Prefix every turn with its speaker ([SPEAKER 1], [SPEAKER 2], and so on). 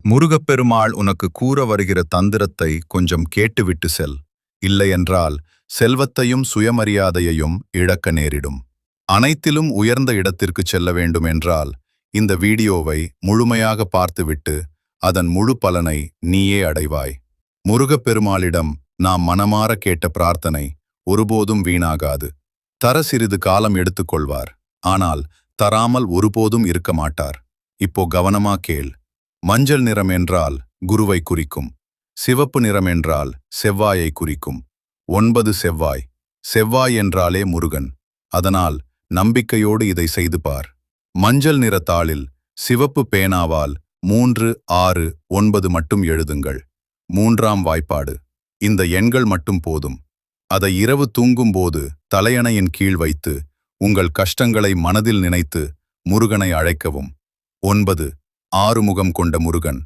[SPEAKER 1] முருகப்பெருமாள் உனக்கு கூற வருகிற தந்திரத்தை கொஞ்சம் கேட்டுவிட்டு செல். இல்லையென்றால் செல்வத்தையும் சுயமரியாதையையும் இழக்க நேரிடும். அனைத்திலும் உயர்ந்த இடத்திற்குச் செல்ல வேண்டும் என்றால் இந்த வீடியோவை முழுமையாக பார்த்துவிட்டு அதன் முழு பலனை நீயே அடைவாய். முருகப்பெருமாளிடம் நாம் மனமாற கேட்ட பிரார்த்தனை ஒருபோதும் வீணாகாது. தர சிறிது காலம் எடுத்துக்கொள்வார், ஆனால் தராமல் ஒருபோதும் இருக்க மாட்டார். இப்போ கவனமா கேள். மஞ்சள் நிறம் என்றால் குருவை குறிக்கும். சிவப்பு நிறம் என்றால் செவ்வாயை குறிக்கும். 9 செவ்வாய். செவ்வாய் என்றாலே முருகன். அதனால் நம்பிக்கையோடு இதை செய்து பார். மஞ்சள் நிற தாளில் சிவப்பு பேனாவால் 3, 6, 9 மட்டும் எழுதுங்கள். 3ஆம் வாய்ப்பாடு. இந்த எண்கள் மட்டும் போதும். அதை இரவு தூங்கும்போது தலையணையின் கீழ் வைத்து உங்கள் கஷ்டங்களை மனதில் நினைத்து முருகனை அழைக்கவும். 9 ஆறுமுகம் கொண்ட முருகன்.